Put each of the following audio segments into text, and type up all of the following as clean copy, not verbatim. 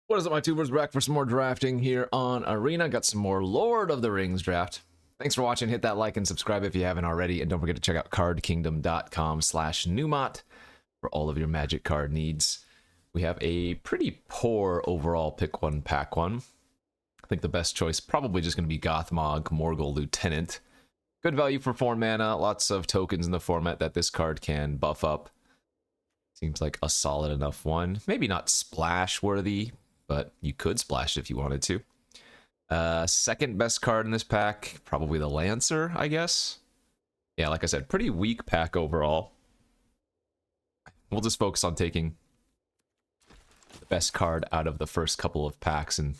What is up, my tubers? Back for some more drafting here on Arena. Got some more Lord of the Rings draft. Thanks for watching. Hit that like and subscribe if you haven't already. And don't forget to check out cardkingdom.com/Numot for all of your magic card needs. We have a pretty poor overall pick one, pack one. I think the best choice probably just going to be Gothmog, Morgul Lieutenant. Good value for 4 mana. Lots of tokens in the format that this card can buff up. Seems like a solid enough one. Maybe not splash worthy, but you could splash if you wanted to. Second best card in this pack, probably the Lancer, I guess. Yeah, like I said, pretty weak pack overall. We'll just focus on taking the best card out of the first couple of packs and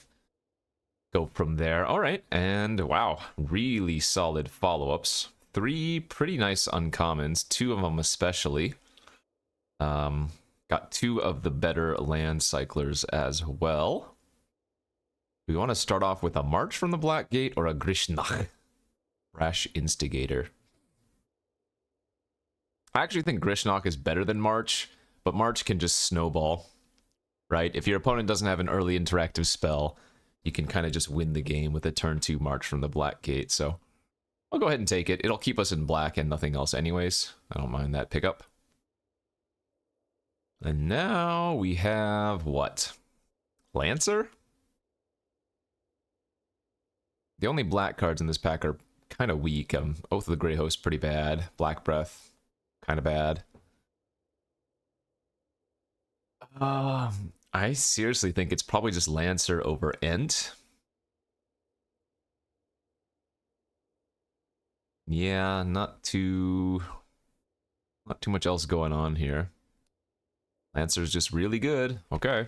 go from there. All right, and wow, really solid follow-ups. 3 pretty nice uncommons, 2 of them especially. Got 2 of the better land cyclers as well. We want to start off with a March from the Black Gate or a Grishnach, Rash Instigator. I actually think Grishnach is better than March, but March can just snowball, right? If your opponent doesn't have an early interactive spell, you can kind of just win the game with a turn 2 March from the Black Gate. So I'll go ahead and take it. It'll keep us in black and nothing else anyways. I don't mind that pickup. And now we have what? Lancer? The only black cards in this pack are kind of weak. Oath of the Grey Host, pretty bad. Black Breath, kind of bad. I seriously think it's probably just Lancer over Ent. Yeah, not too much else going on here. Lancer's just really good. Okay.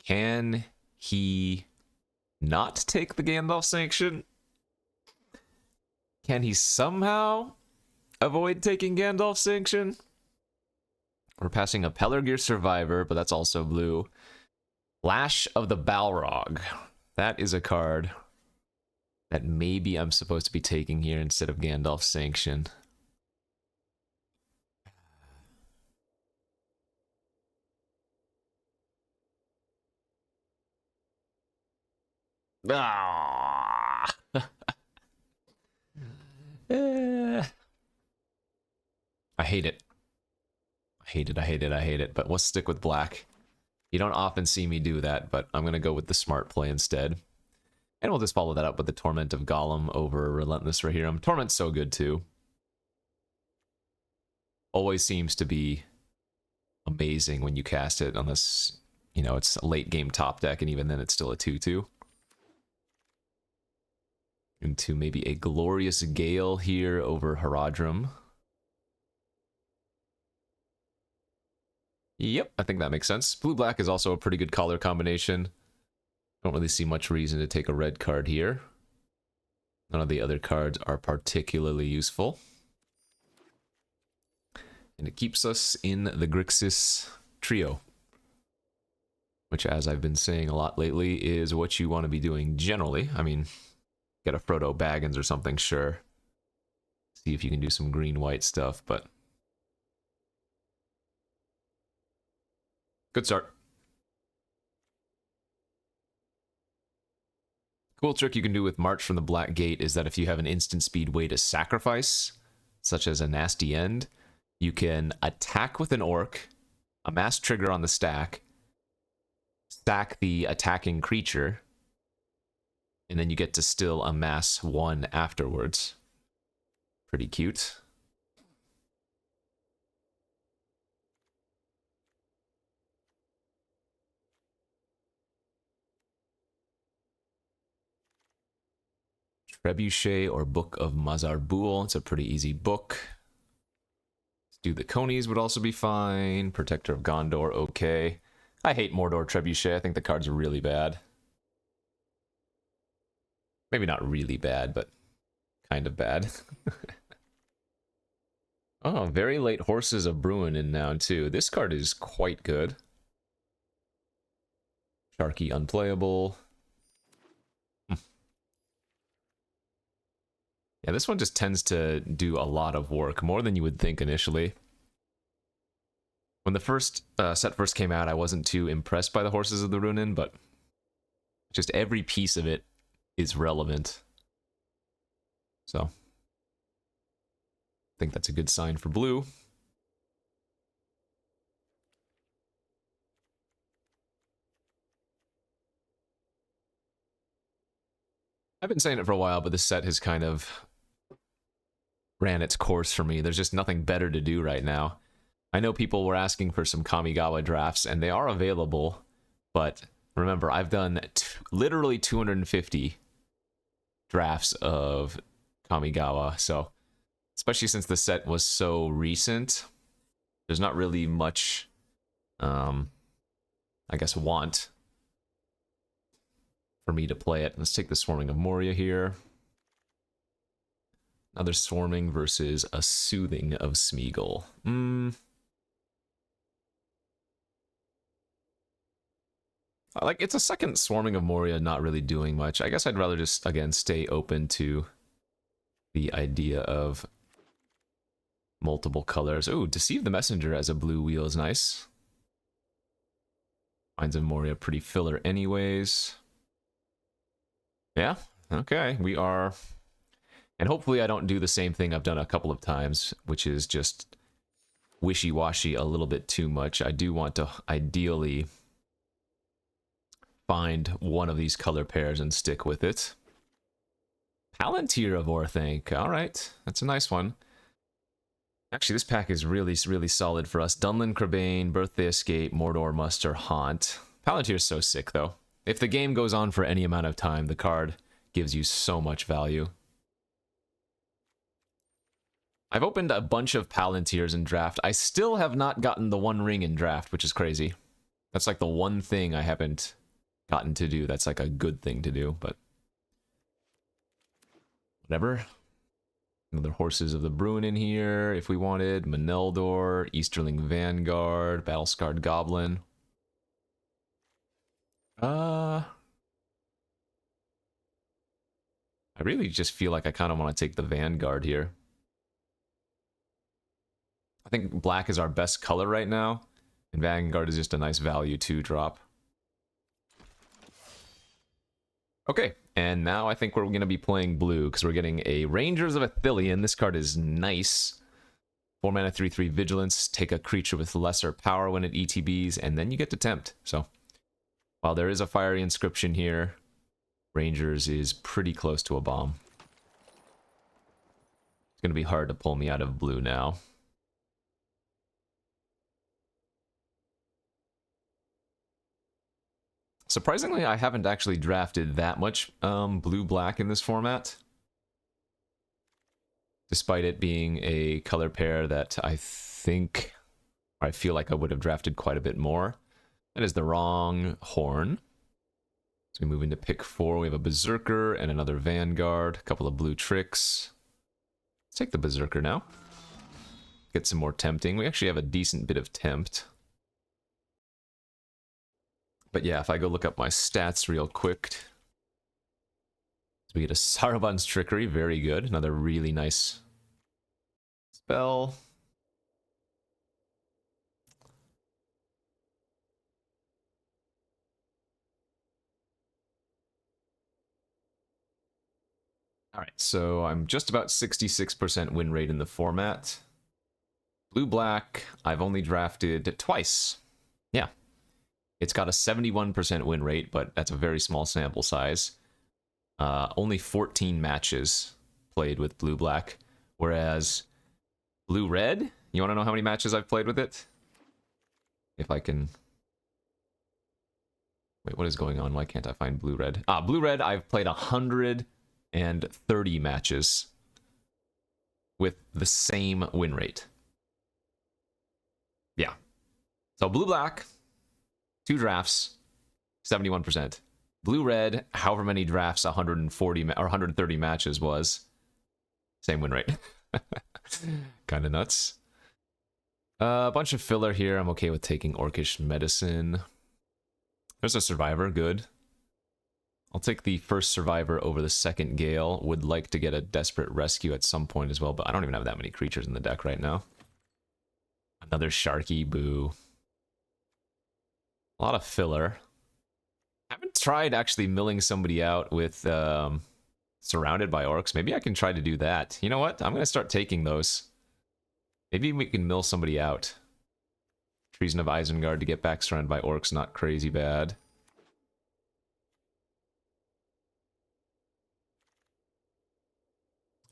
Can he not take the Gandalf sanction? Can he somehow avoid taking Gandalf sanction? We're passing a Pelargir Survivor, but that's also blue. Lash of the Balrog. That is a card that maybe I'm supposed to be taking here instead of Gandalf sanction. Ah. I hate it. I hate it. But we'll stick with black. You don't often see me do that, but I'm going to go with the smart play instead. And we'll just follow that up with the Torment of Gollum over Relentless Rohirrim. Torment's so good too. Always seems to be amazing when you cast it, unless, you know, it's a late game top deck, and even then it's still a 2/2. Into maybe a Glorious Gale here over Haradrim. Yep, I think that makes sense. Blue-black is also a pretty good color combination. Don't really see much reason to take a red card here. None of the other cards are particularly useful. And it keeps us in the Grixis trio, which, as I've been saying a lot lately, is what you want to be doing generally. I mean, get a Frodo Baggins or something, sure. See if you can do some green-white stuff, but good start. Cool trick you can do with March from the Black Gate is that if you have an instant speed way to sacrifice, such as a Nasty End, you can attack with an orc, amass trigger on the stack, stack the attacking creature, and then you get to still amass 1 afterwards. Pretty cute. Trebuchet or Book of Mazarbul. It's a pretty easy book. Let's do the Conies would also be fine. Protector of Gondor, okay. I hate Mordor Trebuchet. I think the cards are really bad. Maybe not really bad, but kind of bad. Oh, very late Horses of Bruin in now, too. This card is quite good. Sharky unplayable. Yeah, this one just tends to do a lot of work, more than you would think initially. When the first set first came out, I wasn't too impressed by the Horses of the Runin, but just every piece of it is relevant. So, I think that's a good sign for blue. I've been saying it for a while, but this set has kind of ran its course for me. There's just nothing better to do right now. I know people were asking for some Kamigawa drafts, and they are available, but remember, I've done literally 250 drafts of Kamigawa, so especially since the set was so recent, there's not really much, I guess, want for me to play it. Let's take the Swarming of Moria here. Another Swarming versus a Soothing of Smeagol. Like, it's a second Swarming of Moria not really doing much. I guess I'd rather just, again, stay open to the idea of multiple colors. Ooh, Deceive the Messenger as a blue wheel is nice. Minds of Moria pretty filler anyways. Yeah, okay, we are... And hopefully I don't do the same thing I've done a couple of times, which is just wishy-washy a little bit too much. I do want to ideally find one of these color pairs and stick with it. Palantir of Orthanc. All right, that's a nice one. Actually, this pack is really, really solid for us. Dunlin Crabane, Birthday Escape, Mordor Muster, Haunt. Palantir is so sick, though. If the game goes on for any amount of time, the card gives you so much value. I've opened a bunch of Palantirs in draft. I still have not gotten the One Ring in draft, which is crazy. That's like the one thing I haven't gotten to do. That's like a good thing to do, but whatever. Another Horses of the Bruin in here, if we wanted. Maneldor, Easterling Vanguard, Battle-Scarred Goblin. I really just feel like I kind of want to take the Vanguard here. I think black is our best color right now, and Vanguard is just a nice value 2-drop. Okay, and now I think we're going to be playing blue, because we're getting a Rangers of Athelion. This card is nice. 4 mana, 3/3 Vigilance. Take a creature with lesser power when it ETBs, and then you get to tempt. So, while there is a Fiery Inscription here, Rangers is pretty close to a bomb. It's going to be hard to pull me out of blue now. Surprisingly, I haven't actually drafted that much blue-black in this format. Despite it being a color pair that I feel like I would have drafted quite a bit more. That is the wrong horn. So we move into pick 4. We have a Berserker and another Vanguard. A couple of blue tricks. Let's take the Berserker now. Get some more tempting. We actually have a decent bit of tempt. But yeah, if I go look up my stats real quick. So we get a Sarabon's Trickery, very good. Another really nice spell. Alright, so I'm just about 66% win rate in the format. Blue-black, I've only drafted twice. Yeah. It's got a 71% win rate, but that's a very small sample size. Only 14 matches played with blue-black, whereas blue-red, you want to know how many matches I've played with it? If I can... Wait, what is going on? Why can't I find blue-red? Blue-red, I've played 130 matches with the same win rate. Yeah. So blue-black... 2 drafts, 71%. Blue-red, however many drafts 140 or 130 matches was. Same win rate. Kind of nuts. A bunch of filler here. I'm okay with taking Orcish Medicine. There's a Survivor, good. I'll take the first Survivor over the second Gale. Would like to get a Desperate Rescue at some point as well, but I don't even have that many creatures in the deck right now. Another Sharky, boo. A lot of filler. I haven't tried actually milling somebody out with surrounded by orcs. Maybe I can try to do that. You know what? I'm going to start taking those. Maybe we can mill somebody out. Treason of Isengard to get back surrounded by orcs, not crazy bad.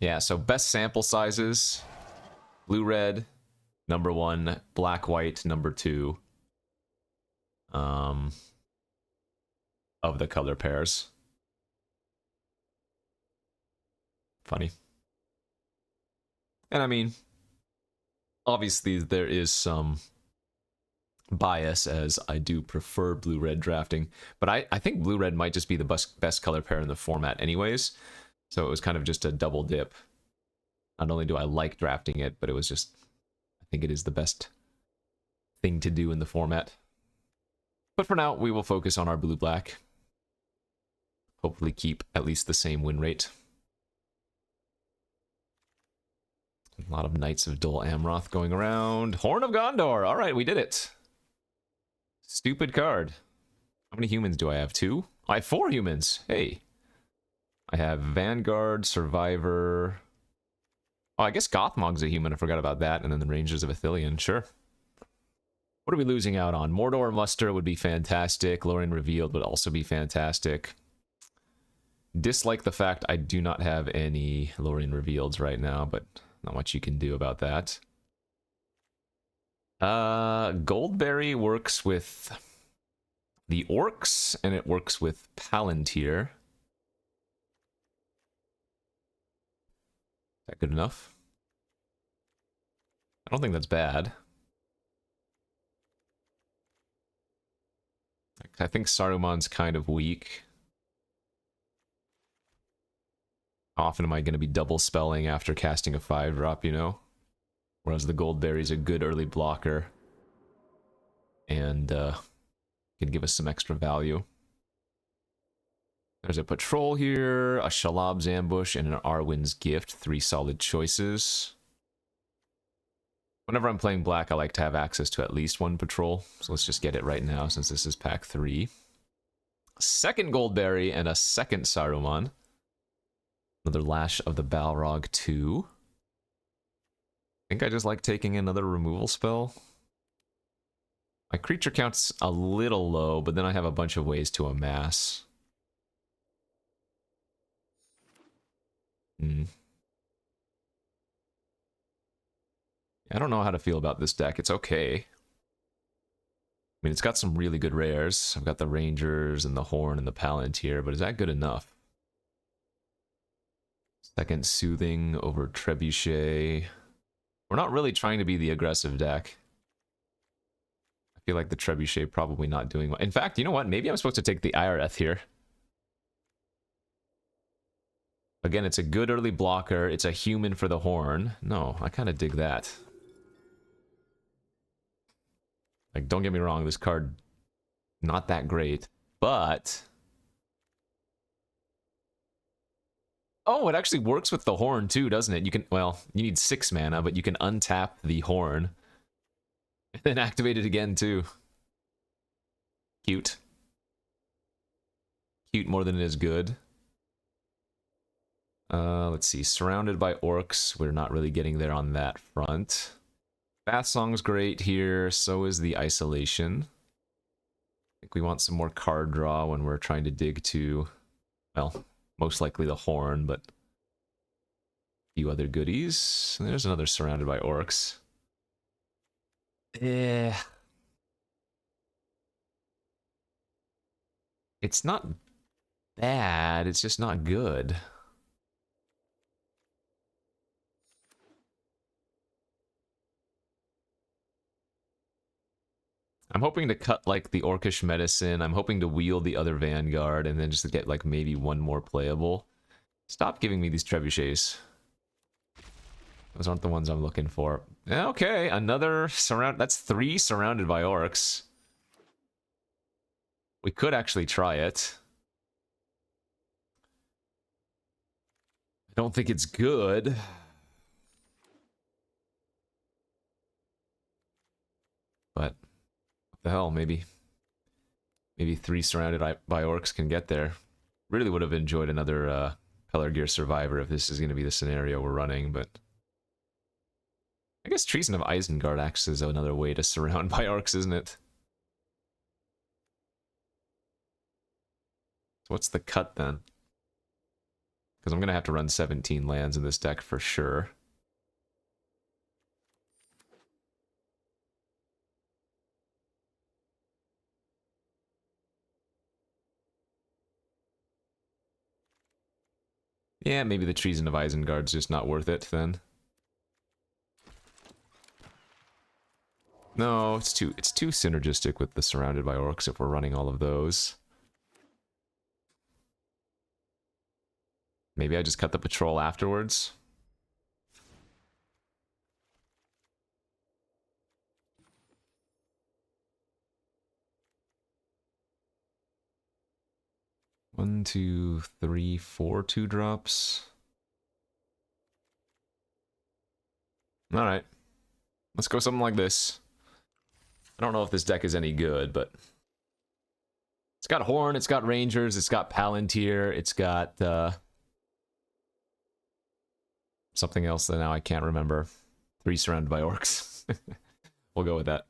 Yeah, so best sample sizes. Blue-red, number 1. Black-white, number 2. Of the color pairs. Funny. And I mean, obviously there is some bias, as I do prefer blue-red drafting, but I think blue-red might just be the best color pair in the format anyways, so it was kind of just a double dip. Not only do I like drafting it, but it was just, I think it is the best thing to do in the format. But for now, we will focus on our blue-black. Hopefully keep at least the same win rate. A lot of Knights of Dol Amroth going around. Horn of Gondor! Alright, we did it! Stupid card. How many humans do I have? 2? I have 4 humans! Hey! I have Vanguard, Survivor... Oh, I guess Gothmog's a human, I forgot about that, and then the Rangers of Ithilien, sure. What are we losing out on? Mordor Muster would be fantastic. Lorien Revealed would also be fantastic. Dislike the fact I do not have any Lorien Revealeds right now, but not much you can do about that. Goldberry works with the Orcs, and it works with Palantir. Is that good enough? I don't think that's bad. I think Saruman's kind of weak. How often am I going to be double spelling after casting a 5-drop, you know? Whereas the Goldberry's a good early blocker. And can give us some extra value. There's a Patrol here, a Shalab's Ambush, and an Arwen's Gift. 3 solid choices. Whenever I'm playing black, I like to have access to at least 1 Patrol. So let's just get it right now, since this is pack 3. Second Goldberry and a second Saruman. Another Lash of the Balrog 2. I think I just like taking another removal spell. My creature count's a little low, but then I have a bunch of ways to amass. I don't know how to feel about this deck. It's okay. I mean, it's got some really good rares. I've got the Rangers and the Horn and the Palantir, but is that good enough? Second Soothing over Trebuchet. We're not really trying to be the aggressive deck. I feel like the Trebuchet probably not doing well. In fact, you know what? Maybe I'm supposed to take the Ireth here. Again, it's a good early blocker. It's a human for the Horn. No, I kind of dig that. Like, don't get me wrong, this card, not that great, but... Oh, it actually works with the Horn too, doesn't it? You can, well, you need 6 mana, but you can untap the Horn. And then activate it again too. Cute. Cute more than it is good. Let's see, surrounded by orcs. We're not really getting there on that front. Bath Song's great here, so is the Isolation. I think we want some more card draw when we're trying to dig to, well, most likely the Horn, but a few other goodies. And there's another surrounded by orcs. It's not bad, it's just not good. I'm hoping to cut, like, the Orcish Medicine. I'm hoping to wheel the other Vanguard, and then just to get, like, maybe 1 more playable. Stop giving me these Trebuchets. Those aren't the ones I'm looking for. Okay, another surround... That's 3 surrounded by orcs. We could actually try it. I don't think it's good. the hell, maybe 3 surrounded by orcs can get there. Really would have enjoyed another Pelor Gear Survivor if this is going to be the scenario we're running, but I guess Treason of Isengard acts as another way to surround by orcs, isn't it? So what's the cut then? Because I'm going to have to run 17 lands in this deck for sure. Yeah, maybe the Treason of Isengard's just not worth it then. No, it's too synergistic with the Surrounded by Orcs if we're running all of those. Maybe I just cut the patrol afterwards. One, two, three, 4 2-drops. Alright. Let's go something like this. I don't know if this deck is any good, but it's got Horn, it's got Rangers, it's got Palantir, it's got something else that now I can't remember. 3 surrounded by orcs. We'll go with that.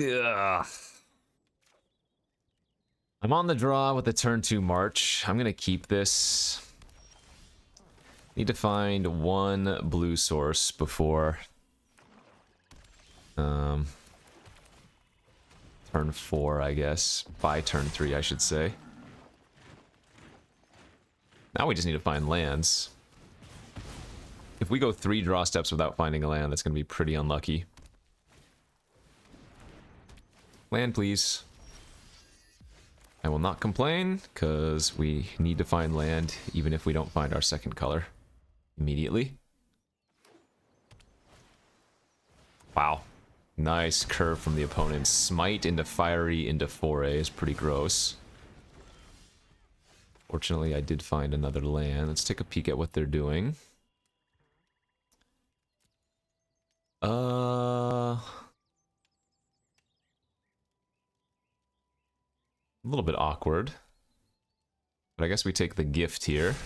Ugh. I'm on the draw with the turn 2 March. I'm gonna keep this. Need to find 1 blue source before turn 4, I guess. By turn 3, I should say. Now we just need to find lands. If we go 3 draw steps without finding a land, that's gonna be pretty unlucky. Land, please. I will not complain, because we need to find land, even if we don't find our second color immediately. Wow. Nice curve from the opponent. Smite into Fiery into Foray is pretty gross. Fortunately, I did find another land. Let's take a peek at what they're doing. A little bit awkward. But I guess we take the gift here.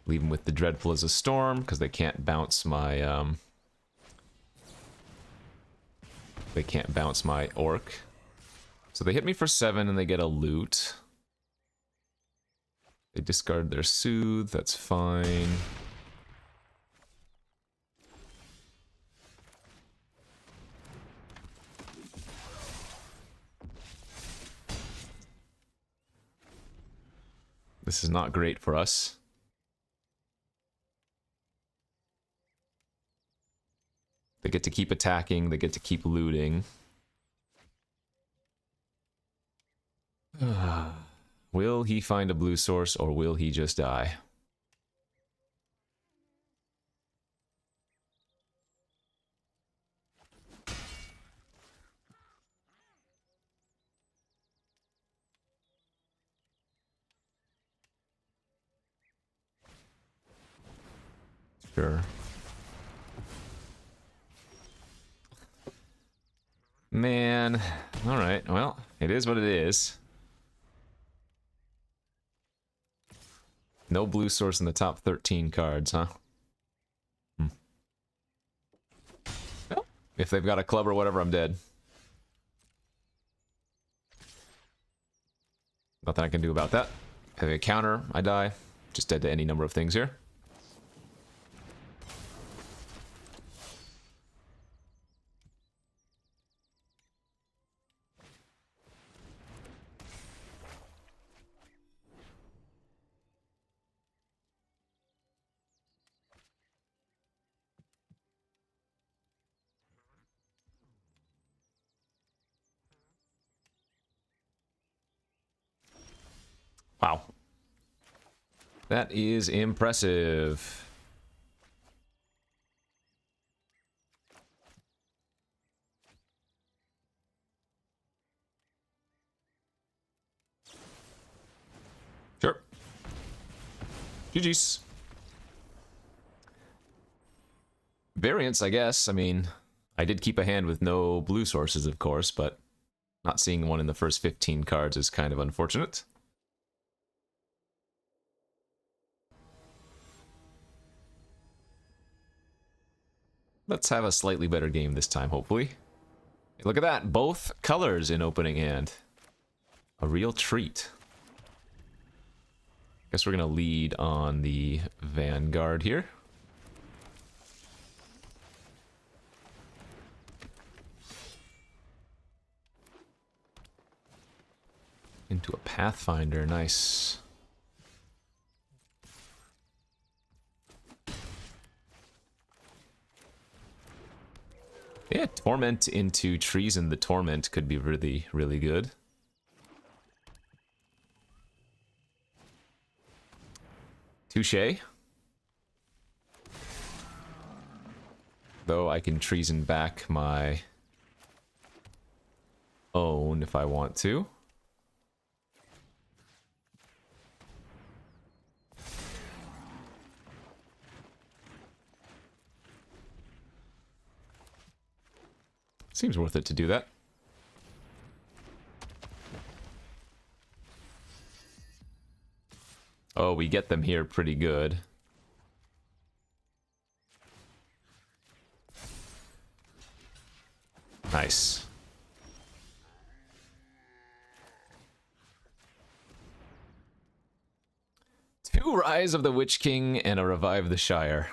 Leave them with the Dreadful as a Storm, because they can't bounce my, they can't bounce my Orc. So they hit me for 7 and they get a loot. They discard their Soothe, that's fine. This is not great for us. They get to keep attacking, they get to keep looting. Will he find a blue source, or will he just die? Sure. Man, alright, well, it is what it is. No blue source in the top 13 cards, huh? Well, if they've got a club or whatever, I'm dead. Nothing I can do about that. Have a counter, I die. Just dead to any number of things here. Wow. That is impressive. Sure. GG's. Variants, I guess. I mean, I did keep a hand with no blue sources, of course, but not seeing one in the first 15 cards is kind of unfortunate. Let's have a slightly better game this time, hopefully. Hey, look at that, both colors in opening hand. A real treat. Guess we're gonna lead on the Vanguard here. Into a Pathfinder, nice. Yeah, Torment into Treason the Torment could be really, really good. Touché. Though I can Treason back my own if I want to. Seems worth it to do that. Oh, we get them here pretty good. Nice. Two Rise of the Witch King and a Revive the Shire.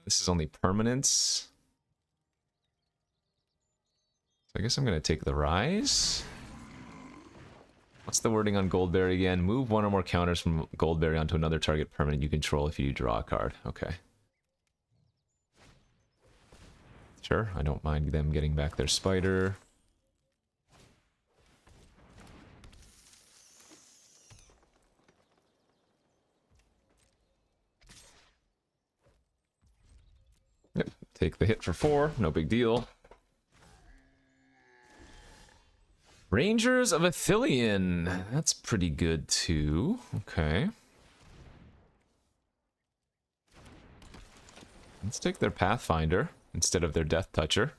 This is only permanence. So I guess I'm going to take the Rise. What's the wording on Goldberry again? Move one or more counters from Goldberry onto another target permanent you control if you draw a card. Okay. Sure, I don't mind them getting back their spider. Yep, take the hit for 4, no big deal. Rangers of Athelion. That's pretty good too. Okay. Let's take their Pathfinder instead of their Death Toucher.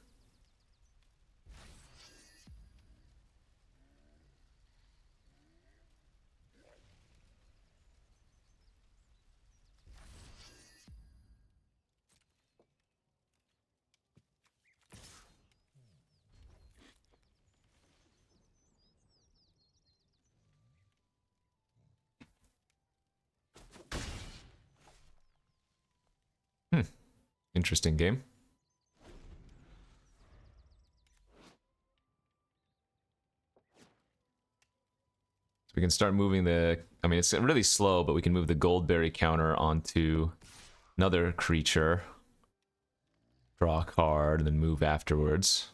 Interesting game. So we can start moving the... I mean, it's really slow, but we can move the Goldberry counter onto another creature. Draw a card, and then move afterwards.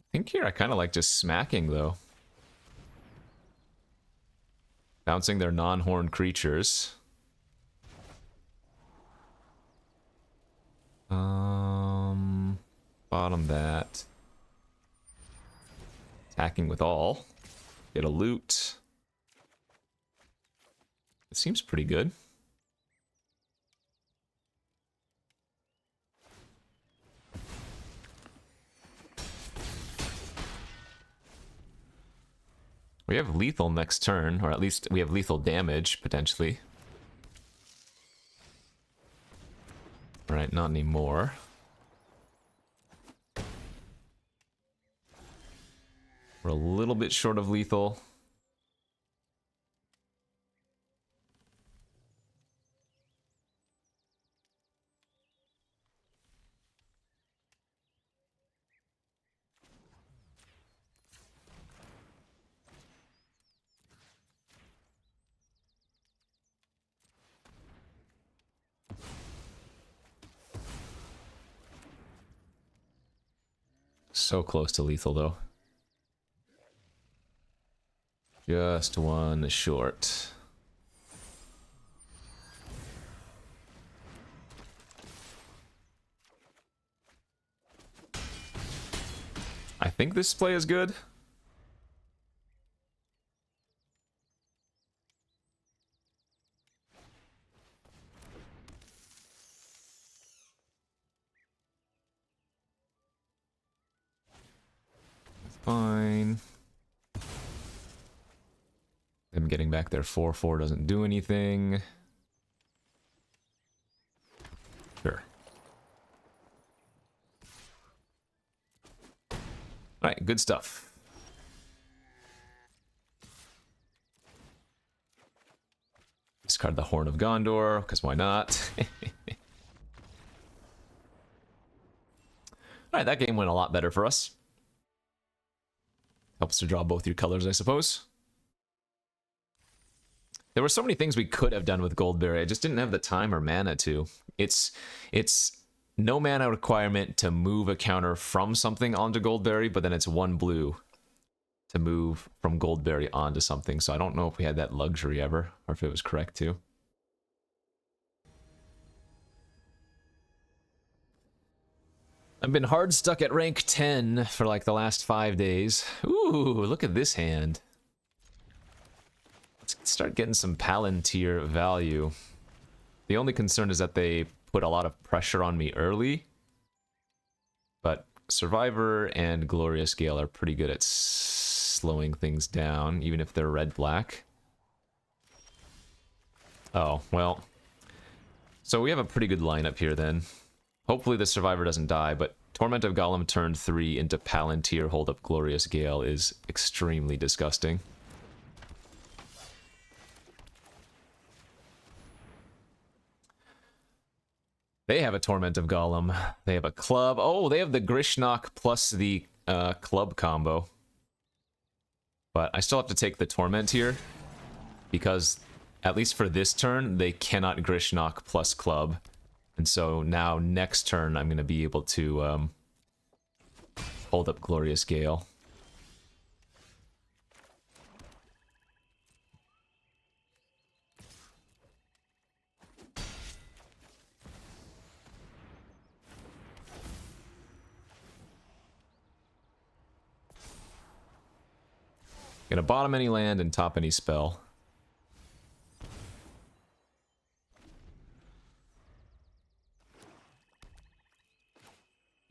I think here I kind of like just smacking, though. Bouncing their non-horned creatures. Bottom that. Attacking with all. Get a loot. It seems pretty good. We have lethal next turn, or at least we have lethal damage, potentially. Alright, not anymore. We're a little bit short of lethal. So close to lethal, though. Just one short. think this play is good. Fine. Them getting back their 4/4 doesn't do anything. Sure. Alright, good stuff. Discard the Horn of Gondor, because why not? Alright, that game went a lot better for us. Helps to draw both your colors, I suppose. There were so many things we could have done with Goldberry. I just didn't have the time or mana to. It's no mana requirement to move a counter from something onto Goldberry, but then it's 1 blue to move from Goldberry onto something. So I don't know if we had that luxury ever, or if it was correct too. I've been hard stuck at rank 10 for like the last 5 days. Ooh, look at this hand. Let's start getting some Palantir value. The only concern is that they put a lot of pressure on me early. But Survivor and Glorious Gale are pretty good at slowing things down, even if they're red-black. Oh, well. So we have a pretty good lineup here then. Hopefully the Survivor doesn't die, but Torment of Golem turn 3 into Palantir hold up Glorious Gale is extremely disgusting. They have a Torment of Golem. They have a club. Oh, they have the Grishnok plus the club combo. But I still have to take the Torment here, because at least for this turn, they cannot Grishnok plus club. And so now next turn, I'm going to be able to hold up Glorious Gale. Gonna bottom any land and top any spell.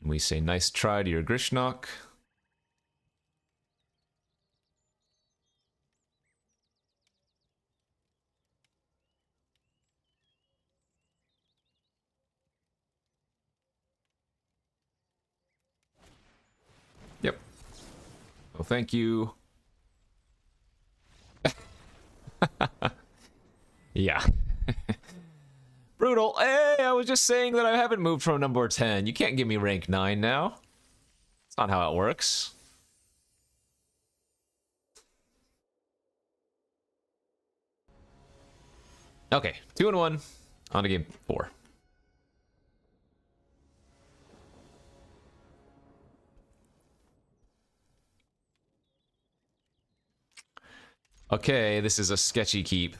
We say nice try to your Grishnok. Yep. Oh, thank you. Yeah. Brutal. Hey, I was just saying that I haven't moved from number 10. You can't give me rank 9 now. That's not how it works. Okay, 2-1. On to game 4. Okay, this is a sketchy keep.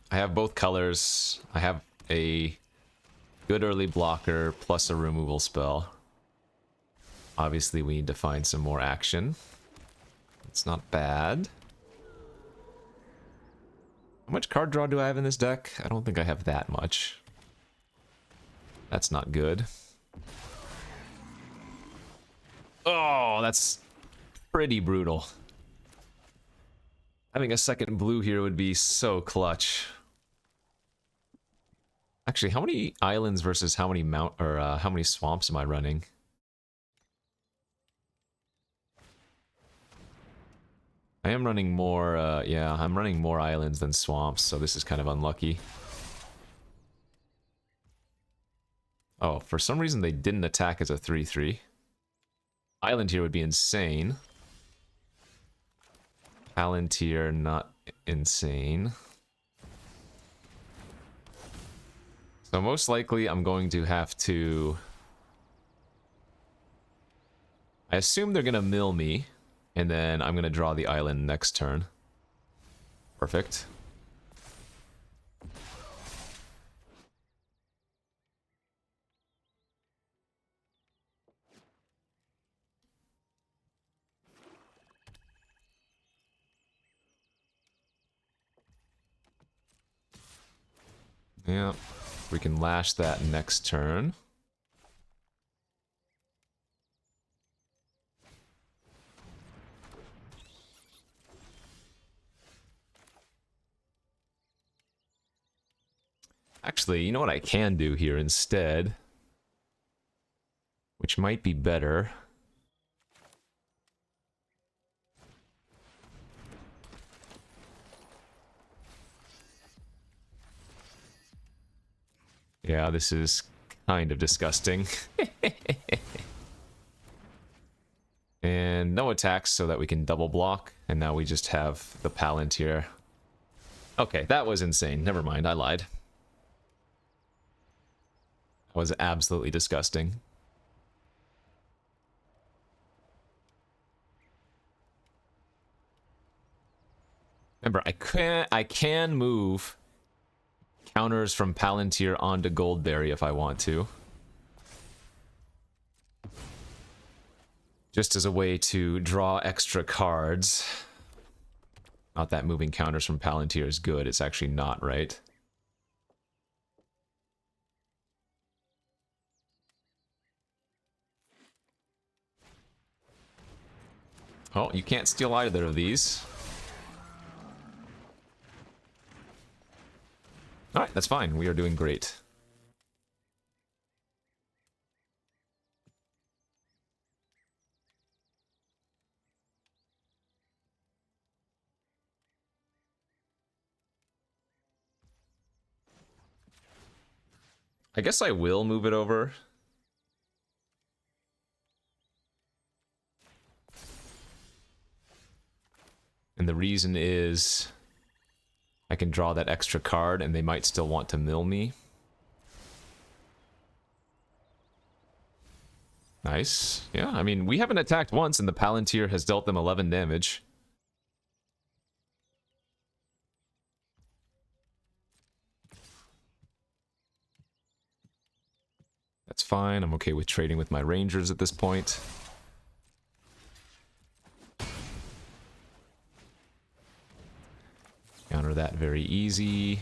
I have both colors. I have a good early blocker plus a removal spell. Obviously, we need to find some more action. It's not bad. How much card draw do I have in this deck? I don't think I have that much. That's not good. Oh, that's pretty brutal. Having a second blue here would be so clutch. Actually, how many islands versus how many how many swamps am I running? I am running more, yeah, I'm running more islands than swamps, so this is kind of unlucky. Oh, for some reason they didn't attack as a 3/3. Island here would be insane. Palantir, not insane. So most likely I'm going to have to... I assume they're going to mill me, and then I'm going to draw the island next turn. Perfect. Yeah, we can lash that next turn. Actually, you know what I can do here instead? Which might be better. Yeah, this is kind of disgusting. And no attacks so that we can double block. And now we just have the Palantir. Okay, that was insane. Never mind, I lied. That was absolutely disgusting. Remember, I can move counters from Palantir onto Goldberry if I want to. Just as a way to draw extra cards. Not that moving counters from Palantir is good, it's actually not, right? Oh, you can't steal either of these. Alright, that's fine. We are doing great. I guess I will move it over. And the reason is I can draw that extra card and they might still want to mill me. Nice. Yeah, I mean, we haven't attacked once and the Palantir has dealt them 11 damage. That's fine. I'm okay with trading with my Rangers at this point. Counter that very easy.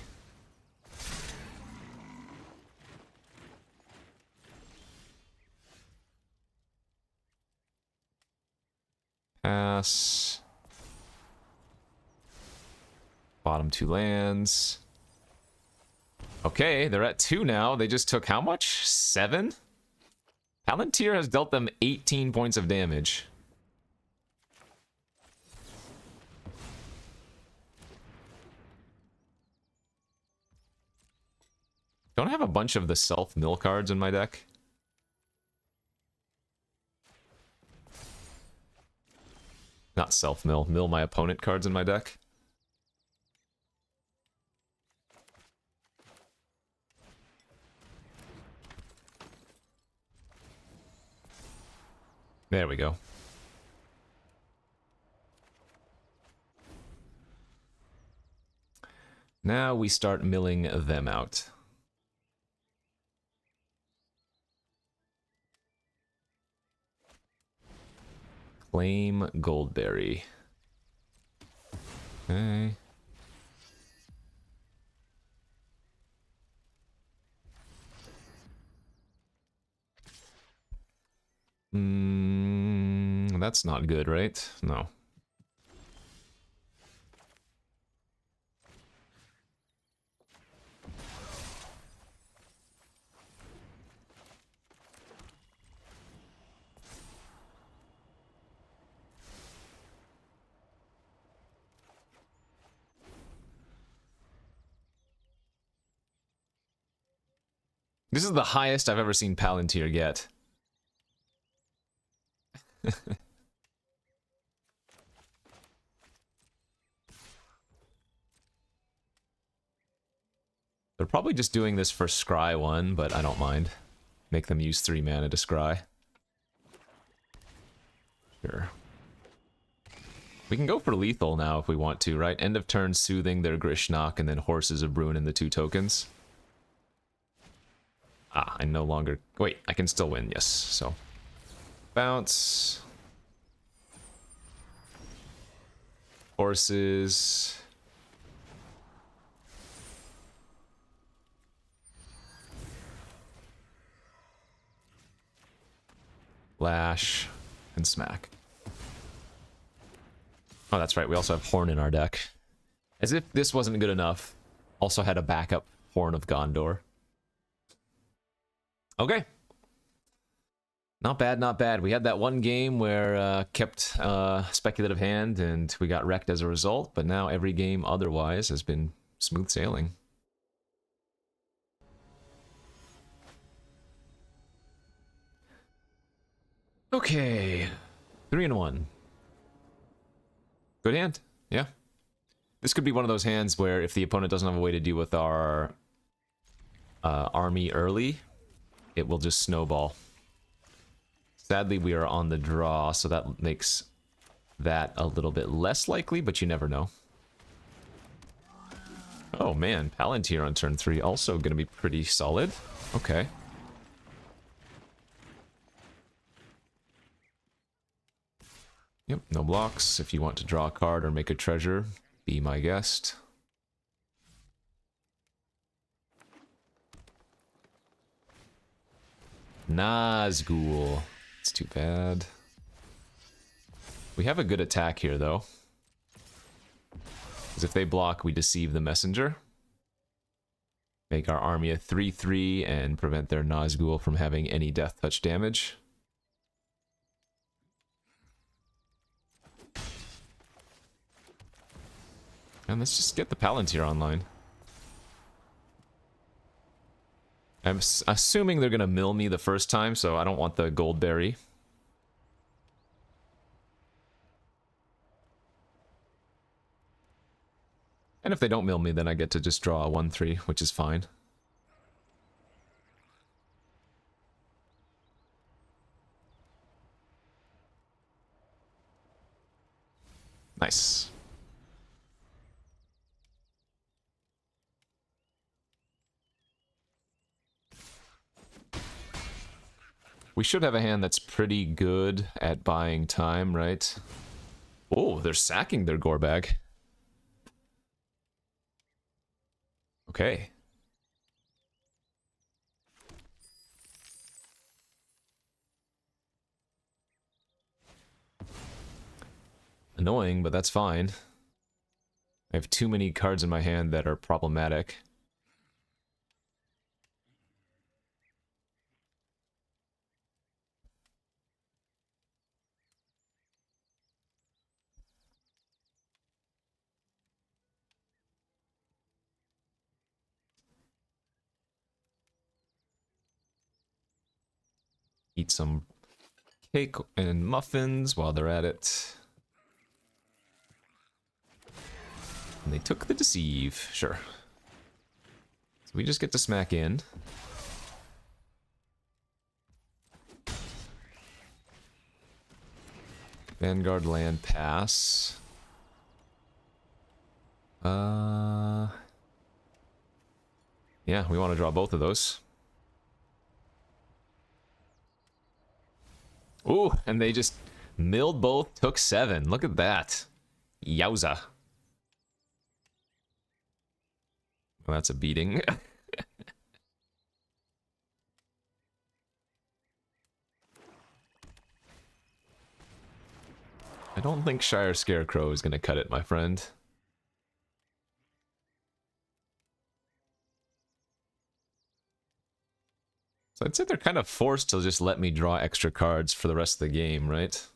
Pass. Bottom two lands. Okay, they're at 2 now. They just took how much? 7? Palantir has dealt them 18 points of damage. Don't I have a bunch of the self-mill cards in my deck? Not self-mill, mill my opponent cards in my deck. There we go. Now we start milling them out. Claim Goldberry. Okay. That's not good, right? No. This is the highest I've ever seen Palantir get. They're probably just doing this for Scry 1, but I don't mind. Make them use 3 mana to Scry. Sure. We can go for lethal now if we want to, right? End of turn, Soothing, their Grishnak, and then Horses of Bruin in the 2 tokens. Ah, I no longer... Wait, I can still win, yes. So, bounce. Horses. Lash, and Smack. Oh, that's right. We also have Horn in our deck. As if this wasn't good enough. Also had a backup Horn of Gondor. Okay. Not bad, not bad. We had that one game where kept speculative hand and we got wrecked as a result, but now every game otherwise has been smooth sailing. Okay. 3-1. Good hand. Yeah. This could be one of those hands where if the opponent doesn't have a way to deal with our army early, it will just snowball. Sadly, we are on the draw, so that makes that a little bit less likely, but you never know. Oh man, Palantir on turn 3, also going to be pretty solid. Okay. Yep, no blocks. If you want to draw a card or make a treasure, be my guest. Nazgul. It's too bad. We have a good attack here, though. Because if they block, we deceive the messenger. Make our army a 3/3 and prevent their Nazgul from having any death touch damage. And let's just get the Palantir online. I'm assuming they're going to mill me the first time, so I don't want the gold berry. And if they don't mill me, then I get to just draw a 1/3, which is fine. Nice. We should have a hand that's pretty good at buying time, right? Oh, they're sacking their gore bag. Okay. Annoying, but that's fine. I have too many cards in my hand that are problematic. Eat some cake and muffins while they're at it. And they took the deceive. Sure. So we just get to smack in. Vanguard land pass. Yeah, we want to draw both of those. Ooh, and they just milled both, took 7. Look at that. Yowza. Well, that's a beating. I don't think Shire Scarecrow is going to cut it, my friend. So I'd say they're kind of forced to just let me draw extra cards for the rest of the game, right?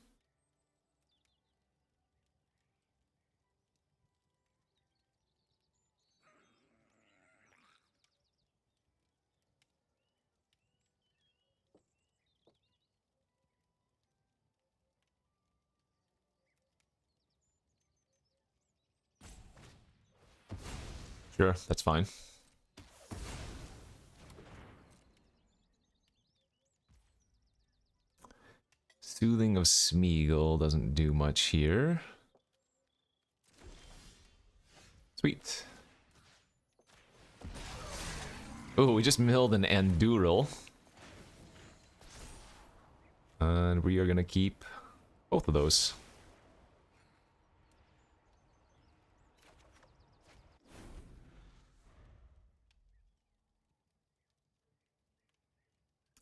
Sure, that's fine. Soothing of Smeagol doesn't do much here. Sweet. Oh, we just milled an Anduril. And we are going to keep both of those.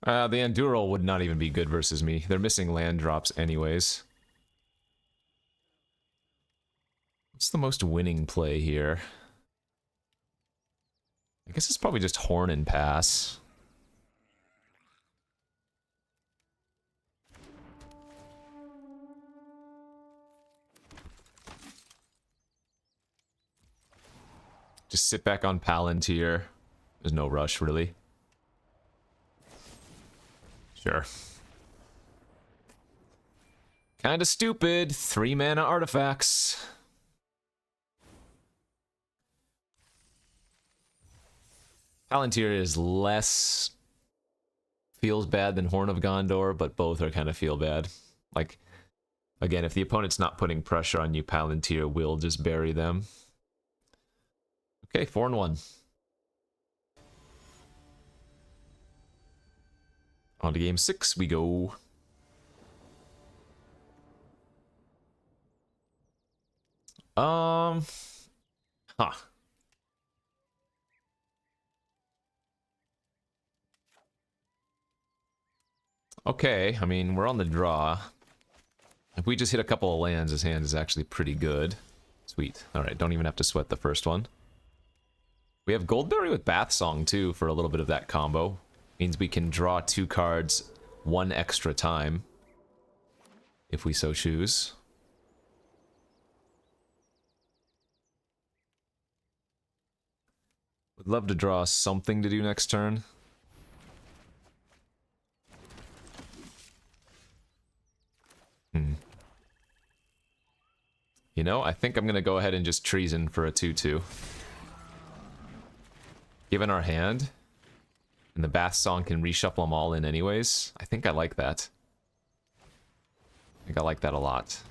The Anduril would not even be good versus me. They're missing land drops anyways. What's the most winning play here? I guess it's probably just Horn and Pass. Just sit back on Palantir. There's no rush, really. Sure. Kinda stupid. 3 mana artifacts. Palantir is less feels bad than Horn of Gondor, but both are kind of feel bad. Like, again, if the opponent's not putting pressure on you, Palantir will just bury them. Okay, 4-1. On to game 6 we go. Huh. Okay, I mean, we're on the draw. If we just hit a couple of lands, his hand is actually pretty good. Sweet. Alright, don't even have to sweat the first one. We have Goldberry with Bath Song, too, for a little bit of that combo. Means we can draw 2 cards 1 extra time. If we so choose. Would love to draw something to do next turn. You know, I think I'm gonna go ahead and just Treason for a 2-2. Given our hand, and the Bath Song can reshuffle them all in anyways, I think I like that. I think I like that a lot.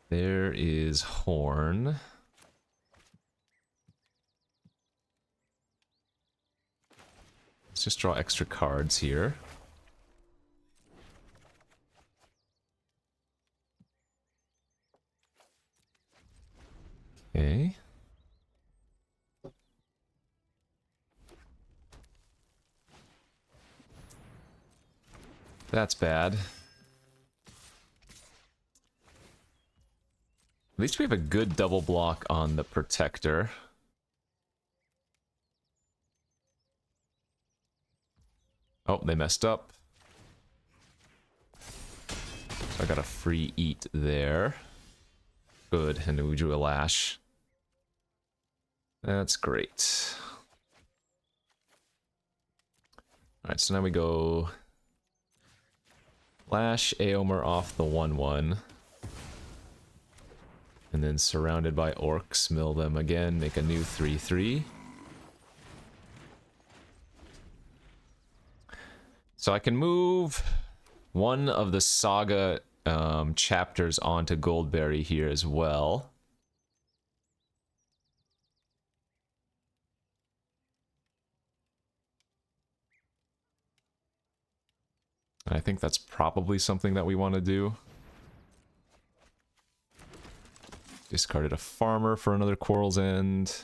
There is Horn. Let's just draw extra cards here. Okay. That's bad. At least we have a good double block on the Protector. Oh, they messed up. So I got a free eat there. Good, and we drew a Lash. That's great. Alright, so now we go Lash Aomer off the 1-1. And then surrounded by orcs, mill them again, make a new 3-3. So I can move one of the Saga chapters onto Goldberry here as well. I think that's probably something that we want to do. Discarded a Farmer for another Quarrel's End.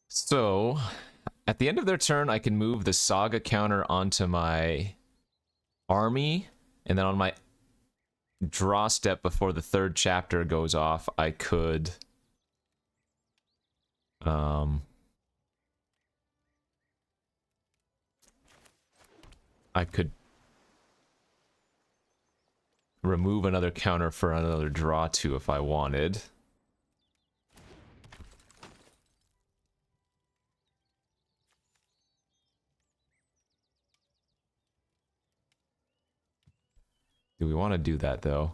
So, at the end of their turn, I can move the Saga counter onto my army, and then on my draw step before the 3rd chapter goes off, I could remove another counter for another draw 2 if I wanted. Do we want to do that, though?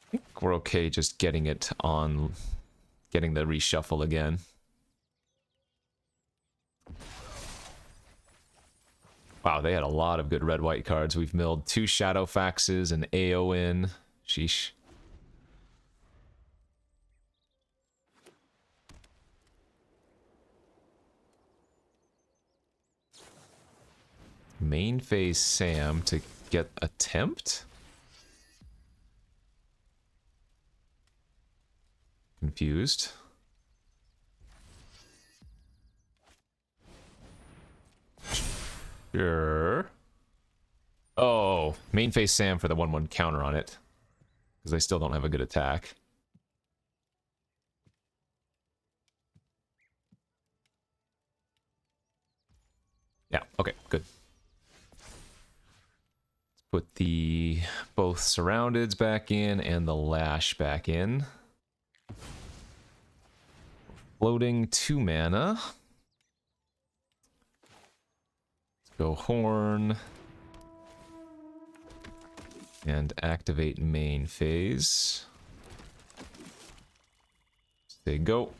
I think we're okay just getting it on... getting the reshuffle again. Wow, they had a lot of good red-white cards. We've milled 2 Shadowfaxes and Aowen. Sheesh. Main phase Sam to get a tempt? Confused. Sure. Oh, main phase Sam for the 1/1 counter on it. Because they still don't have a good attack. Yeah, okay, good. Let's put the both Surroundeds back in and the Lash back in. Floating 2 mana. Let's go Horn. And activate main phase. Say go.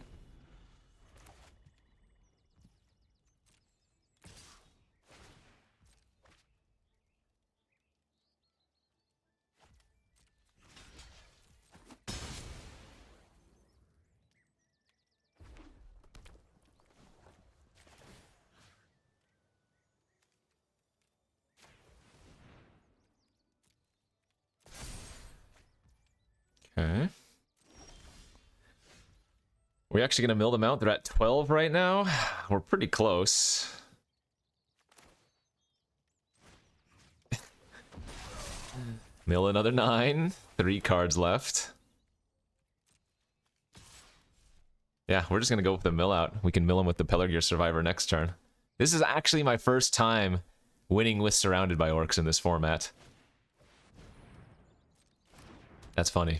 Okay. We're actually going to mill them out. They're at 12 right now. We're pretty close. Mill another 9. 3 cards left. Yeah, we're just going to go with the mill out. We can mill him with the Pelargir Survivor next turn. This is actually my first time winning with Surrounded by Orcs in this format. That's funny.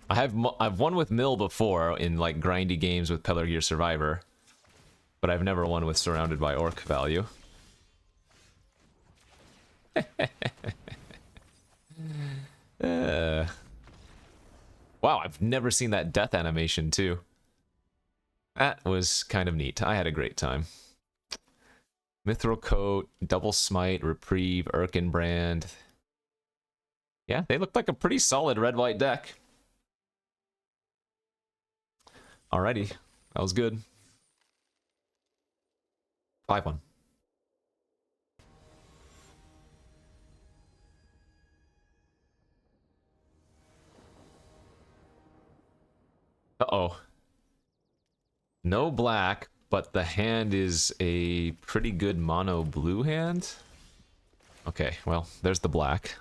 I've won with Mill before in like grindy games with Pelargir Survivor, but I've never won with Surrounded by Orc value. Wow, I've never seen that death animation too. That was kind of neat. I had a great time. Mithril Coat, Double Smite, Reprieve, Erkenbrand. Yeah, they looked like a pretty solid red-white deck. Alrighty, that was good. 5-1. Uh-oh. No black, but the hand is a pretty good mono blue hand. Okay, well, there's the black.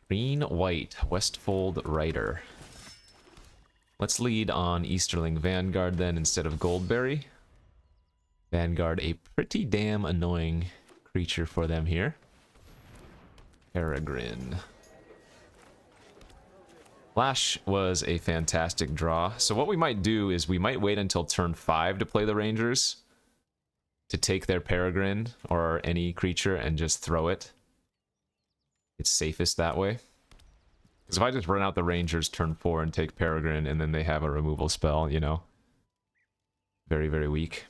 Green, white, Westfold, Rider. Let's lead on Easterling Vanguard then instead of Goldberry. Vanguard, a pretty damn annoying creature for them here. Peregrine. Flash was a fantastic draw. So what we might do is we might wait until turn 5 to play the Rangers. To take their Peregrine or any creature and just throw it. It's safest that way. Because if I just run out the Rangers turn 4 and take Peregrine and then they have a removal spell, you know. Very, very weak.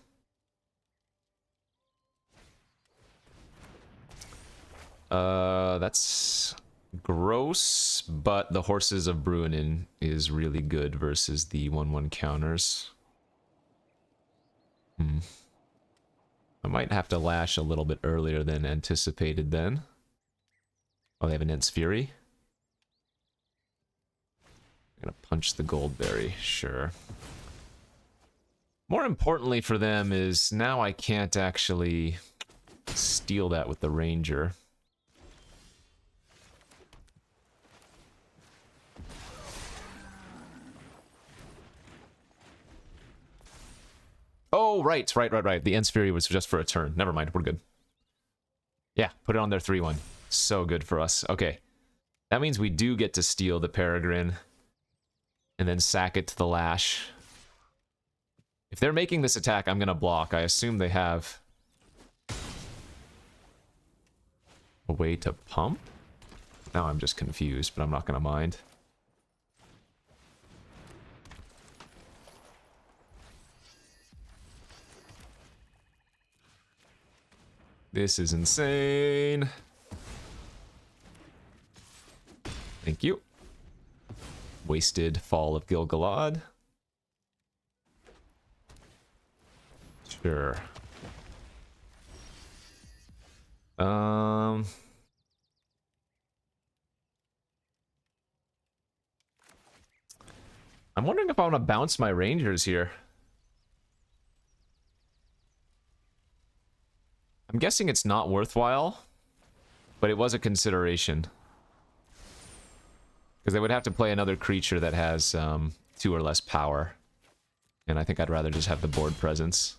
That's gross, but the Horses of Bruinen is really good versus the 1/1 counters. I might have to lash a little bit earlier than anticipated then. Oh, they have Immense Fury. I'm gonna punch the Goldberry, sure. More importantly for them is now I can't actually steal that with the Ranger. Oh, right. The Ents Fury was just for a turn. Never mind, we're good. Yeah, put it on their 3/1. So good for us. Okay. That means we do get to steal the Peregrine. And then sack it to the Lash. If they're making this attack, I'm gonna block. I assume they have a way to pump? Now I'm just confused, but I'm not gonna mind. This is insane. Thank you. Wasted Fall of Gil-galad. Sure. I'm wondering if I want to bounce my Rangers here. I'm guessing it's not worthwhile, but it was a consideration. Because they would have to play another creature that has 2 or less power. And I think I'd rather just have the board presence.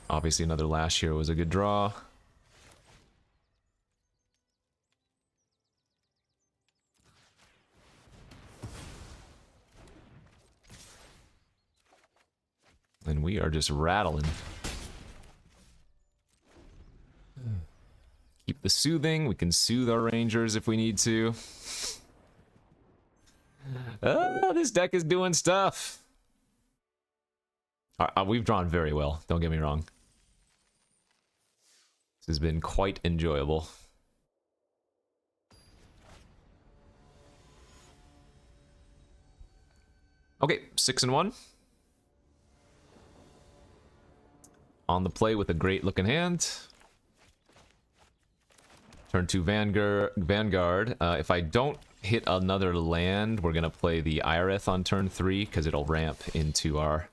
Obviously another Lash here was a good draw. And we are just rattling. Keep the soothing. We can soothe our Rangers if we need to. Oh, this deck is doing stuff. We've drawn very well, don't get me wrong. This has been quite enjoyable. Okay, 6-1. On the play with a great looking hand. Turn 2 Vanguard. If I don't hit another land, we're gonna play the Irith on turn 3 because it'll ramp into our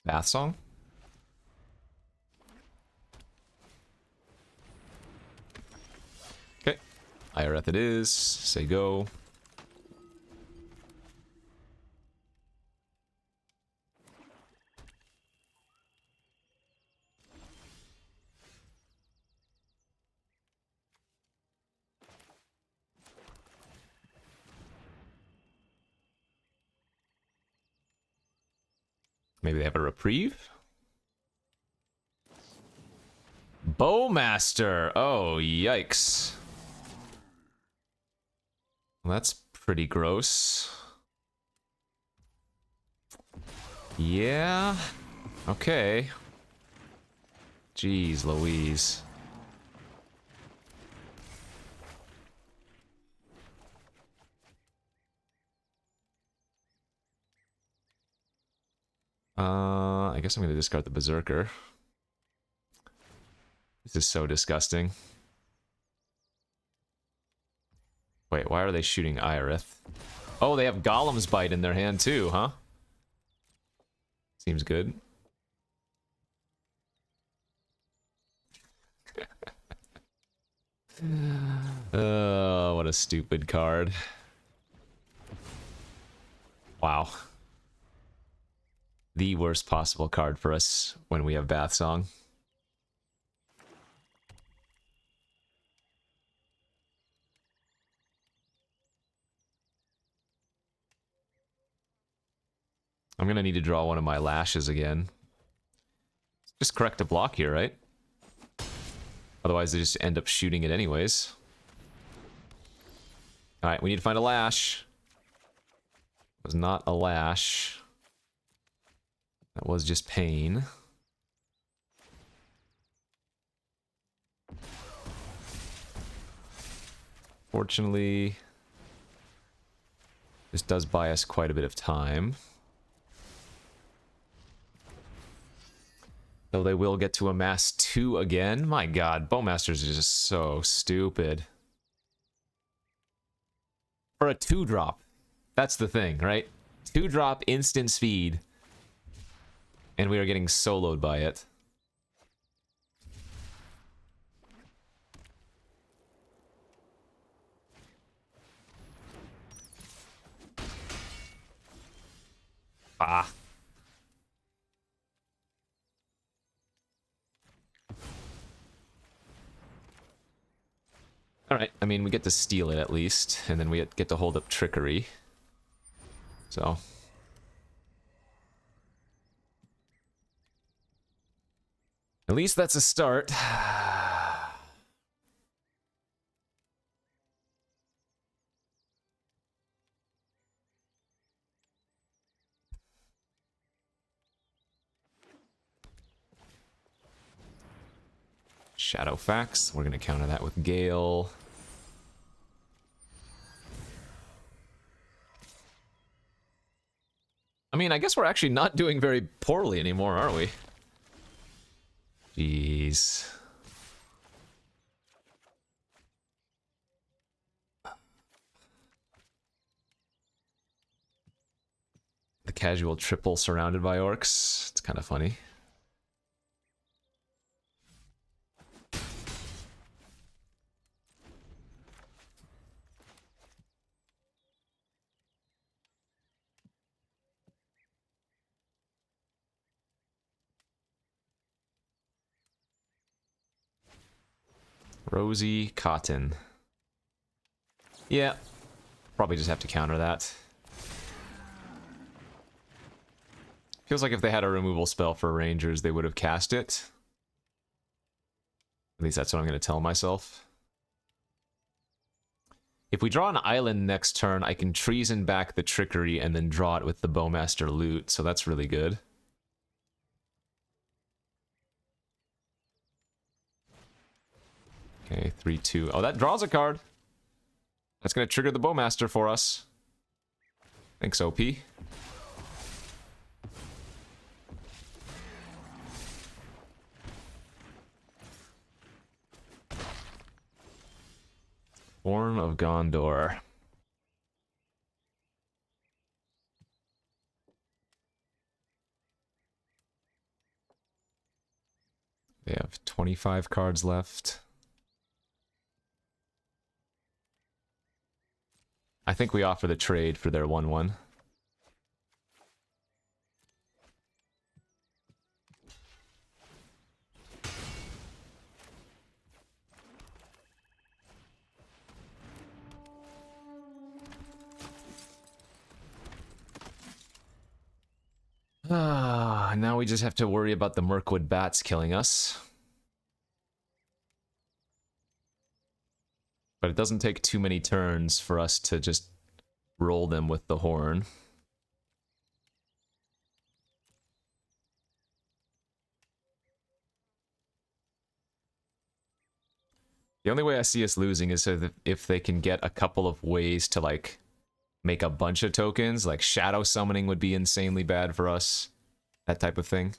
Bath Song. Okay, Irith it is. Say go. Maybe they have a reprieve? Bowmaster! Oh, yikes. Well, that's pretty gross. Yeah. Okay. Jeez Louise. I guess I'm gonna discard the Berserker. This is so disgusting. Wait, why are they shooting Irith? Oh, they have Golem's Bite in their hand too, huh? Seems good. Oh, what a stupid card. Wow. The worst possible card for us when we have Bath Song. I'm gonna need to draw one of my Lashes again. Just correct a block here, right? Otherwise they just end up shooting it anyways. Alright, we need to find a Lash. It was not a Lash. That was just pain. Fortunately, this does buy us quite a bit of time. Though they will get to amass 2 again. My god, Bowmasters are just so stupid. For a 2-drop. That's the thing, right? 2-drop instant speed. And we are getting soloed by it. Ah. Alright, I mean, we get to steal it at least, and then we get to hold up Trickery. So. At least that's a start. Shadowfax. We're going to counter that with Gale. I mean, I guess we're actually not doing very poorly anymore, are we? Jeez. The casual triple surrounded by orcs. It's kind of funny. Rosy Cotton. Yeah, probably just have to counter that. Feels like if they had a removal spell for Rangers, they would have cast it. At least that's what I'm going to tell myself. If we draw an island next turn, I can treason back the trickery and then draw it with the Bowmaster loot, so that's really good. Okay, 3-2. Oh, that draws a card. That's going to trigger the Bowmaster for us. Thanks, OP. Horn of Gondor. They have 25 cards left. I think we offer the trade for their 1/1. Now we just have to worry about the Mirkwood bats killing us. But it doesn't take too many turns for us to just roll them with the horn. The only way I see us losing is if they can get a couple of ways to, like, make a bunch of tokens. Like, shadow summoning would be insanely bad for us. That type of thing.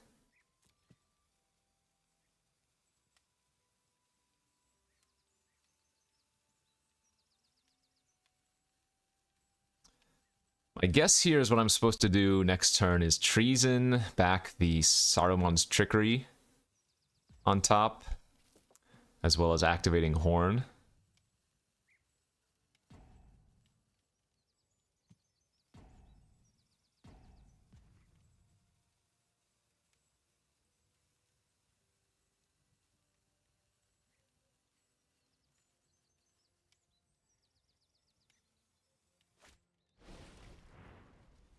My guess here is what I'm supposed to do next turn is treason back the Saruman's Trickery on top, as well as activating Horn.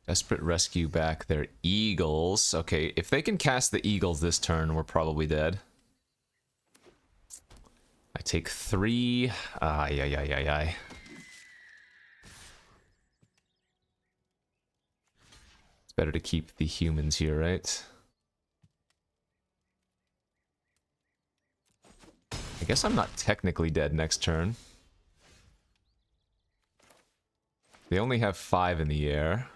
Desperate rescue back their eagles. Okay, if they can cast the eagles this turn, we're probably dead. I take 3. Ay. It's better to keep the humans here, right? I guess I'm not technically dead next turn. They only have 5 in the air.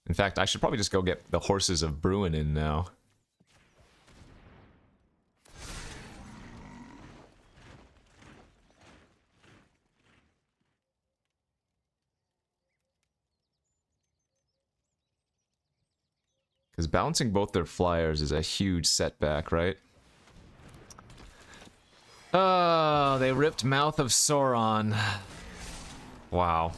In fact, I should probably just go get the Horses of Bruin in now. Because bouncing both their flyers is a huge setback, right? Oh, they ripped Mouth of Sauron. Wow.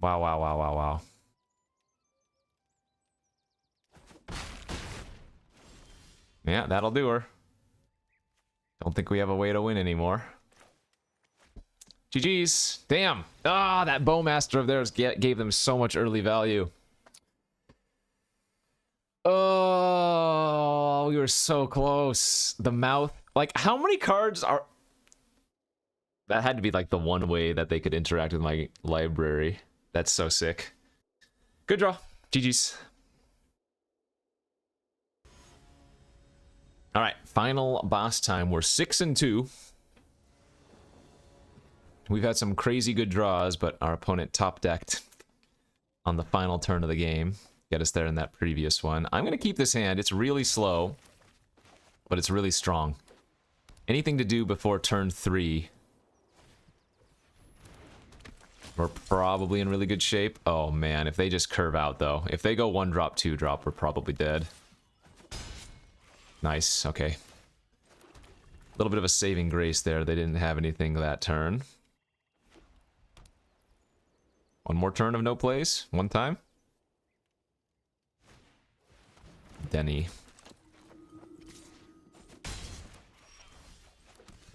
Wow. Yeah, that'll do her. Don't think we have a way to win anymore. GG's. Damn. Ah, that Bowmaster of theirs gave them so much early value. Oh, we were so close. The Mouth Like, how many cards are... That had to be like the one way that they could interact with my library. That's so sick. Good draw. GG's. All right, final boss time. We're 6-2. We've had some crazy good draws, but our opponent top-decked on the final turn of the game. Get us there in that previous one. I'm going to keep this hand. It's really slow, but it's really strong. Anything to do before turn 3... We're probably in really good shape. Oh man, if they just curve out though. If they go 1 drop, 2 drop, we're probably dead. Nice, okay. A little bit of a saving grace there. They didn't have anything that turn. One more turn of no plays. One time. Denny.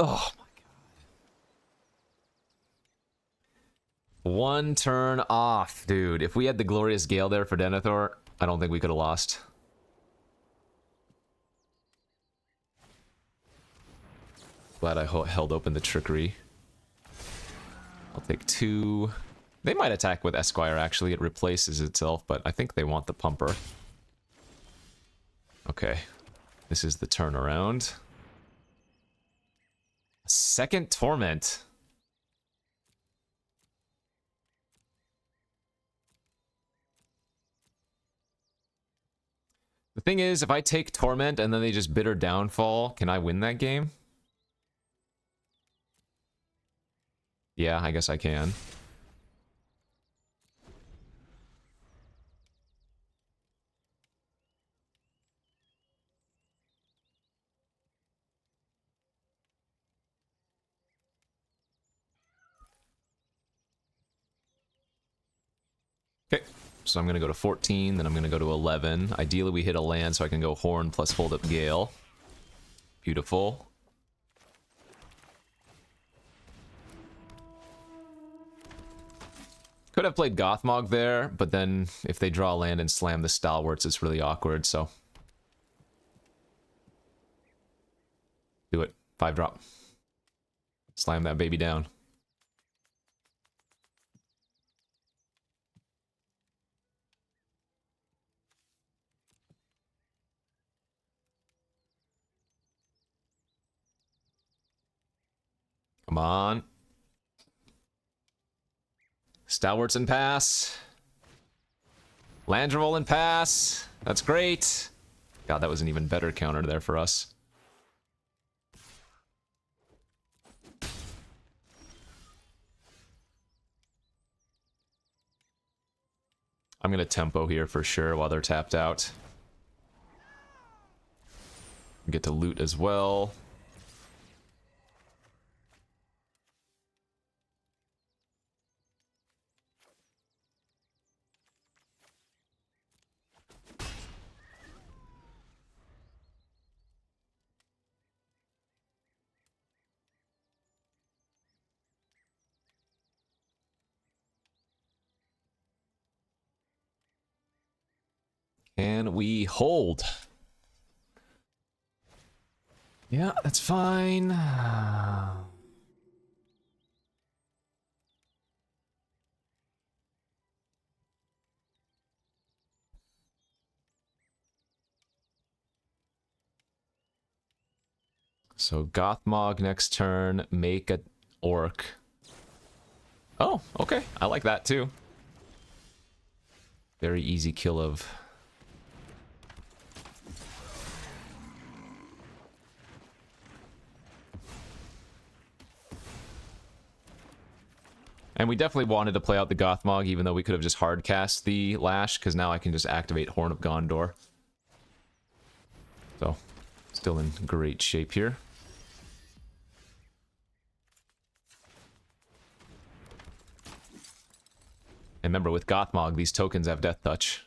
Oh my god. 1 turn off, dude. If we had the Glorious Gale there for Denethor, I don't think we could have lost. Glad I held open the Trickery. I'll take 2. They might attack with Esquire, actually. It replaces itself, but I think they want the Pumper. Okay. This is the turnaround. Second Torment. The thing is, if I take Torment and then they just Bitter Downfall, can I win that game? Yeah, I guess I can. Okay, so I'm going to go to 14, then I'm going to go to 11. Ideally, we hit a land so I can go Horn plus Hold Up Gale. Beautiful. Could have played Gothmog there, but then if they draw land and slam the Stalwarts, it's really awkward, so... Do it. 5 drop. Slam that baby down. Come on. Stalwarts and pass. Landroll and pass. That's great. God, that was an even better counter there for us. I'm going to tempo here for sure while they're tapped out. Get to loot as well. And we hold. Yeah, that's fine. So Gothmog next turn, make a orc. Oh, okay. I like that too. Very easy kill of... And we definitely wanted to play out the Gothmog, even though we could have just hard cast the Lash, because now I can just activate Horn of Gondor. So, still in great shape here. And remember, with Gothmog, these tokens have Death Touch.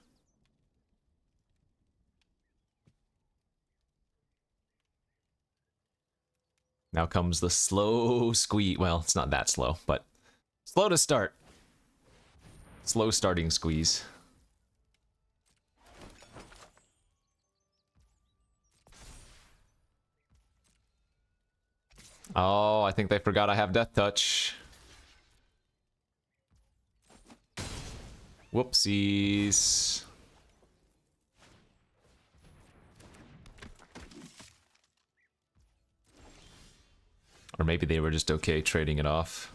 Now comes the slow squeeze. Well, it's not that slow, but slow to start. Slow starting squeeze. Oh, I think they forgot I have Death Touch. Whoopsies. Or maybe they were just okay trading it off.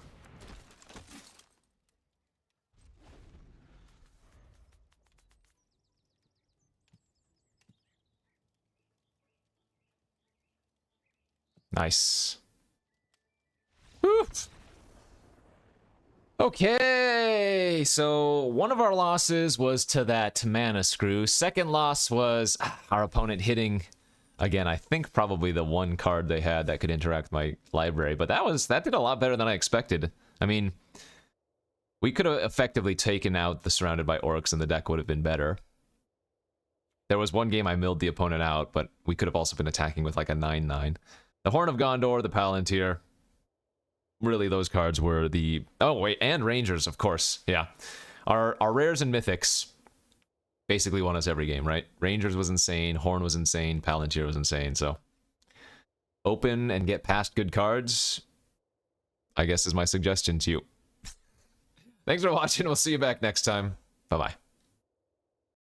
Nice. Woo! Okay, so one of our losses was to that mana screw. Second loss was our opponent hitting, again, I think probably the one card they had that could interact with my library, but that did a lot better than I expected. I mean, we could have effectively taken out the Surrounded by Orcs and the deck would have been better. There was one game I milled the opponent out, but we could have also been attacking with like a 9/9. The Horn of Gondor, the Palantir. Really, those cards were the... Oh, wait, and Rangers, of course. Yeah. Our rares and mythics basically won us every game, right? Rangers was insane, Horn was insane, Palantir was insane, so... Open and get past good cards, I guess is my suggestion to you. Thanks for watching, we'll see you back next time. Bye-bye.